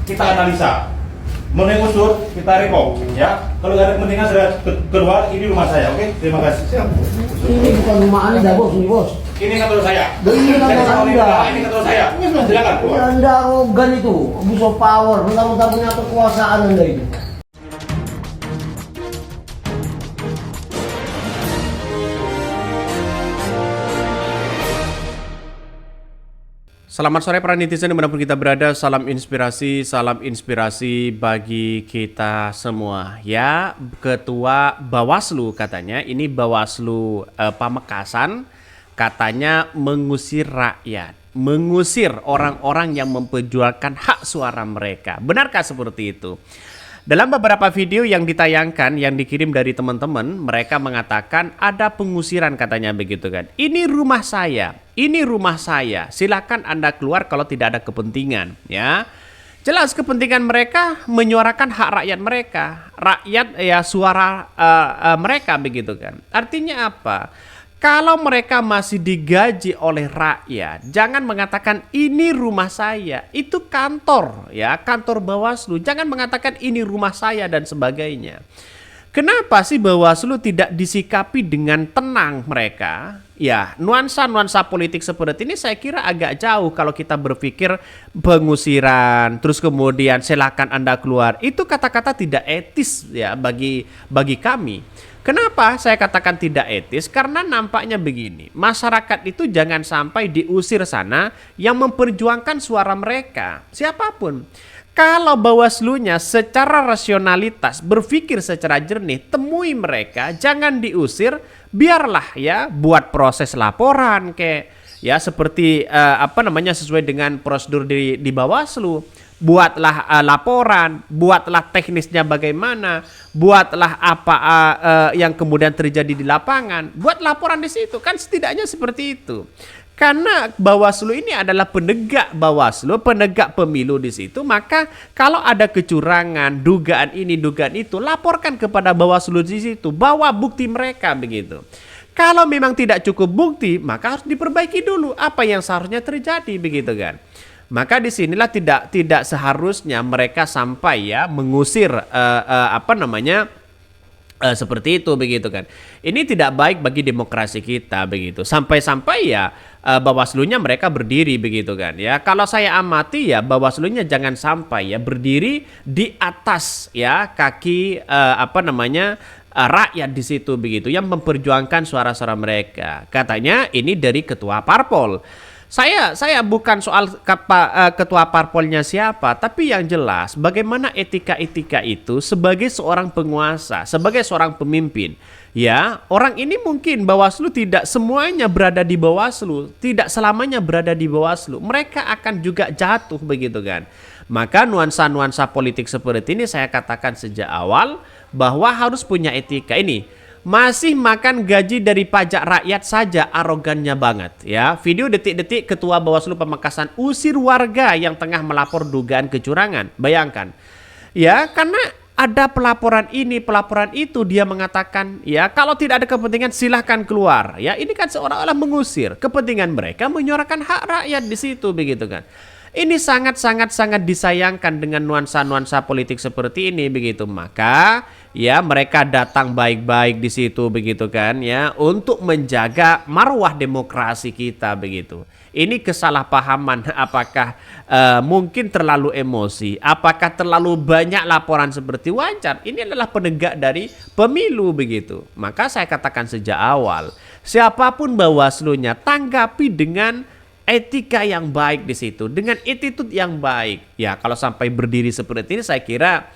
kita analisa. Mengenai unsur kita rekom, ya. Kalau nggak ada kepentingan sudah keluar, ini rumah saya, oke? Terima kasih. Siap. Ini bukan rumah Anda, bos, ini bos. Ini kantor saya. Ini kantor Anda. Ini kantor saya. Silakan keluar. Ya, Anda arogan itu, abuse of power, mentang-mentang punya kekuasaan Anda itu. Selamat sore para netizen dimanapun kita berada, salam inspirasi bagi kita semua. Ya, Ketua Bawaslu katanya, ini Bawaslu Pamekasan, katanya mengusir rakyat, mengusir orang-orang yang memperjuangkan hak suara mereka. Benarkah seperti itu? Dalam beberapa video yang ditayangkan, yang dikirim dari teman-teman, mereka mengatakan ada pengusiran katanya begitu kan. Ini rumah saya, silakan Anda keluar kalau tidak ada kepentingan, ya. Jelas kepentingan mereka menyuarakan hak rakyat mereka, rakyat ya suara mereka begitu kan. Artinya apa? Kalau mereka masih digaji oleh rakyat, jangan mengatakan ini rumah saya, itu kantor ya, kantor Bawaslu. Jangan mengatakan ini rumah saya dan sebagainya. Kenapa sih Bawaslu tidak disikapi dengan tenang mereka? Ya, nuansa-nuansa politik seperti ini saya kira agak jauh kalau kita berpikir pengusiran, terus kemudian silakan Anda keluar. Itu kata-kata tidak etis ya bagi kami. Kenapa saya katakan tidak etis? Karena nampaknya begini, masyarakat itu jangan sampai diusir sana yang memperjuangkan suara mereka, siapapun. Kalau Bawaslunya secara rasionalitas berpikir secara jernih, temui mereka, jangan diusir, biarlah ya buat proses laporan kayak ya seperti sesuai dengan prosedur di Bawaslu. Buatlah laporan, buatlah teknisnya bagaimana, buatlah apa yang kemudian terjadi di lapangan, buat laporan di situ, kan setidaknya seperti itu. Karena Bawaslu ini adalah penegak Bawaslu, penegak pemilu di situ, maka kalau ada kecurangan, dugaan ini, dugaan itu, laporkan kepada Bawaslu di situ, bawa bukti mereka begitu. Kalau memang tidak cukup bukti, maka harus diperbaiki dulu apa yang seharusnya terjadi begitu kan. Maka disinilah tidak seharusnya mereka sampai ya mengusir seperti itu begitu kan. Ini tidak baik bagi demokrasi kita begitu. Sampai-sampai ya Bawaslunya mereka berdiri begitu kan ya. Kalau saya amati ya Bawaslunya jangan sampai ya berdiri di atas ya kaki rakyat di situ begitu yang memperjuangkan suara-suara mereka. Katanya ini dari ketua parpol. Saya bukan soal ketua parpolnya siapa, tapi yang jelas bagaimana etika-etika itu sebagai seorang penguasa, sebagai seorang pemimpin. Ya, orang ini mungkin Bawaslu tidak semuanya berada di Bawaslu, tidak selamanya berada di Bawaslu. Mereka akan juga jatuh begitu kan. Maka nuansa-nuansa politik seperti ini saya katakan sejak awal bahwa harus punya etika ini. Masih makan gaji dari pajak rakyat saja arogannya banget ya. Video detik-detik Ketua Bawaslu Pamekasan usir warga yang tengah melapor dugaan kecurangan. Bayangkan. Ya, karena ada pelaporan ini, pelaporan itu, dia mengatakan ya kalau tidak ada kepentingan silahkan keluar. Ya, ini kan seolah-olah mengusir. Kepentingan mereka menyuarakan hak rakyat di situ begitu kan. Ini sangat disayangkan dengan nuansa-nuansa politik seperti ini begitu. Maka ya mereka datang baik-baik di situ begitu kan ya untuk menjaga marwah demokrasi kita begitu. Ini kesalahpahaman apakah mungkin terlalu emosi, apakah terlalu banyak laporan seperti wajar. Ini adalah penegak dari pemilu begitu. Maka saya katakan sejak awal, siapapun Bawaslunya tanggapi dengan etika yang baik di situ, dengan attitude yang baik. Ya, kalau sampai berdiri seperti ini saya kira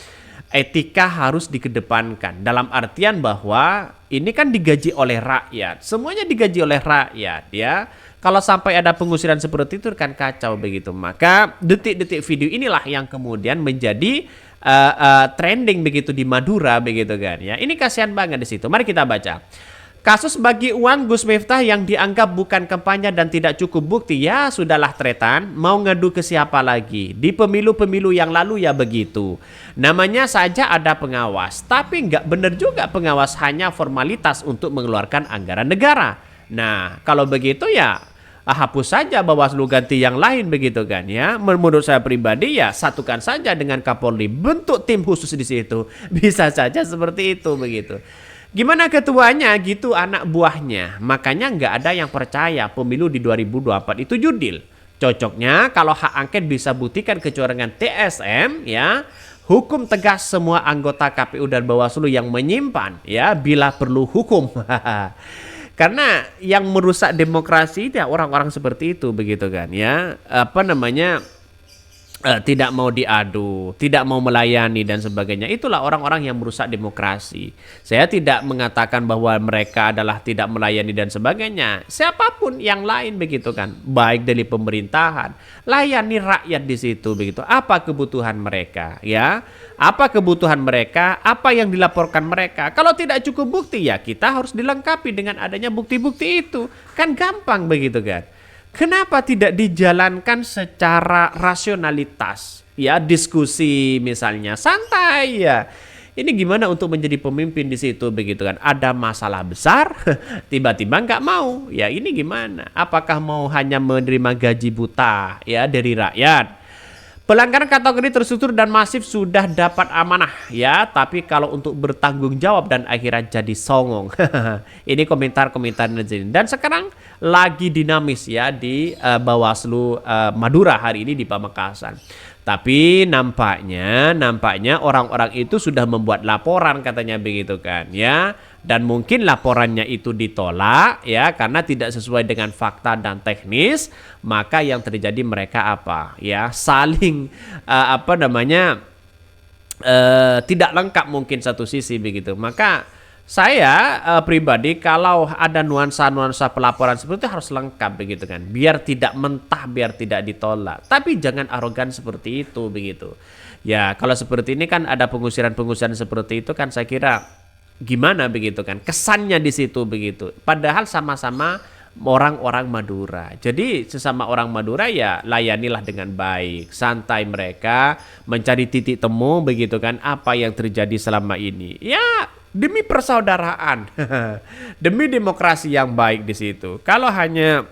etika harus dikedepankan. Dalam artian bahwa ini kan digaji oleh rakyat. Semuanya digaji oleh rakyat ya. Kalau sampai ada pengusiran seperti itu kan kacau begitu. Maka detik-detik video inilah yang kemudian menjadi trending begitu di Madura begitu kan ya. Ini kasihan banget di situ. Mari kita baca. Kasus bagi uang Gus Miftah yang dianggap bukan kampanye dan tidak cukup bukti, ya sudahlah Tretan, mau ngadu ke siapa lagi? Di pemilu-pemilu yang lalu ya begitu. Namanya saja ada pengawas, tapi nggak benar juga pengawas hanya formalitas untuk mengeluarkan anggaran negara. Nah, kalau begitu ya hapus saja Bawaslu, ganti yang lain begitu kan ya. Menurut saya pribadi ya satukan saja dengan Kapolri, bentuk tim khusus di situ. Bisa saja seperti itu begitu. Gimana ketuanya gitu anak buahnya. Makanya nggak ada yang percaya pemilu di 2024 itu judil. Cocoknya kalau hak angket bisa buktikan kecurangan TSM ya. Hukum tegas semua anggota KPU dan Bawaslu yang menyimpan ya, bila perlu hukum. Karena yang merusak demokrasi itu ya orang-orang seperti itu begitu kan ya. Tidak mau diadu, tidak mau melayani dan sebagainya. Itulah orang-orang yang merusak demokrasi. Saya tidak mengatakan bahwa mereka adalah tidak melayani dan sebagainya. Siapapun yang lain begitu kan, baik dari pemerintahan, layani rakyat di situ begitu. Apa kebutuhan mereka ya? Apa kebutuhan mereka? Apa yang dilaporkan mereka? Kalau tidak cukup bukti ya kita harus dilengkapi dengan adanya bukti-bukti itu. Kan gampang begitu kan. Kenapa tidak dijalankan secara rasionalitas? Ya, diskusi misalnya, santai ya. Ini gimana untuk menjadi pemimpin di situ begitu kan? Ada masalah besar, tiba-tiba nggak mau. Ya ini gimana? Apakah mau hanya menerima gaji buta ya dari rakyat? Pelanggaran kategori terstruktur dan masif sudah dapat amanah ya, tapi kalau untuk bertanggung jawab dan akhirnya jadi songong. Ini komentar-komentar netizen. Dan sekarang lagi dinamis ya di Bawaslu Madura hari ini di Pamekasan. Tapi nampaknya orang-orang itu sudah membuat laporan katanya begitu kan ya. Dan mungkin laporannya itu ditolak ya karena tidak sesuai dengan fakta dan teknis, maka yang terjadi mereka apa ya saling tidak lengkap mungkin satu sisi begitu. Maka saya pribadi kalau ada nuansa-nuansa pelaporan seperti itu harus lengkap begitu kan, biar tidak mentah, biar tidak ditolak. Tapi jangan arogan seperti itu begitu. Ya kalau seperti ini kan ada pengusiran-pengusiran seperti itu kan, saya kira gimana begitu kan kesannya di situ begitu. Padahal sama-sama orang-orang Madura. Jadi sesama orang Madura ya layanilah dengan baik, santai mereka mencari titik temu begitu kan apa yang terjadi selama ini. Ya demi persaudaraan, demi demokrasi yang baik di situ. Kalau hanya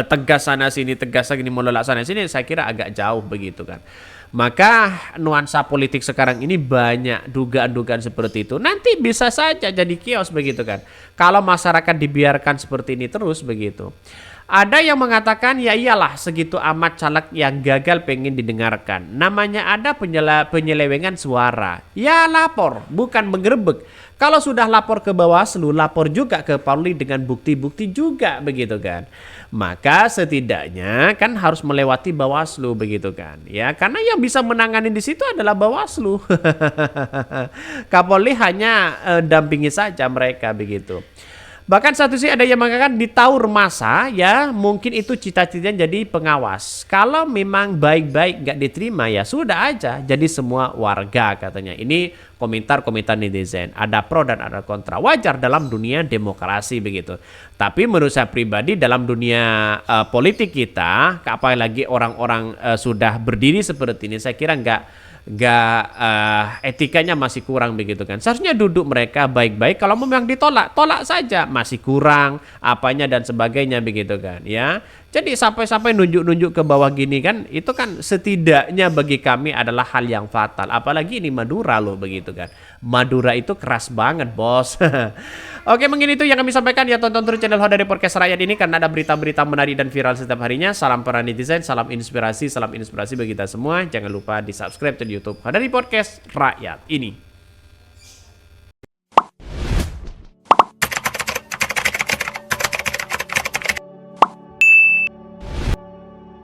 tegas sana sini, tegas sini, menolak sana sini, saya kira agak jauh begitu kan. Maka nuansa politik sekarang ini banyak dugaan-dugaan seperti itu. Nanti bisa saja jadi chaos begitu kan. Kalau masyarakat dibiarkan seperti ini terus begitu. Ada yang mengatakan ya iyalah segitu amat caleg yang gagal pengen didengarkan. Namanya ada penyelewengan suara. Ya lapor, bukan menggerebek. Kalau sudah lapor ke Bawaslu, lapor juga ke Polri dengan bukti-bukti juga begitu kan. Maka setidaknya kan harus melewati Bawaslu begitu kan. Ya, karena yang bisa menangani di situ adalah Bawaslu. Kapolri hanya dampingi saja mereka begitu. Bahkan satu sih ada yang mengatakan ditaur masa ya mungkin itu cita-citanya jadi pengawas. Kalau memang baik-baik nggak diterima ya sudah aja jadi semua warga katanya. Ini komentar-komentar netizen. Ada pro dan ada kontra. Wajar dalam dunia demokrasi begitu. Tapi menurut saya pribadi dalam dunia politik kita, apalagi orang-orang sudah berdiri seperti ini, saya kira nggak etikanya masih kurang begitu kan. Seharusnya duduk mereka baik-baik. Kalau memang ditolak, tolak saja. Masih kurang apanya dan sebagainya begitu kan ya. Jadi sampai nunjuk-nunjuk ke bawah gini kan, itu kan setidaknya bagi kami adalah hal yang fatal. Apalagi ini Madura loh begitu kan. Madura itu keras banget bos. Oke mungkin itu yang kami sampaikan ya, tonton terus channel Hodari Podcast Rakyat ini karena ada berita-berita menarik dan viral setiap harinya. Salam para netizen, salam inspirasi bagi kita semua. Jangan lupa di subscribe di YouTube Hodari Podcast Rakyat ini.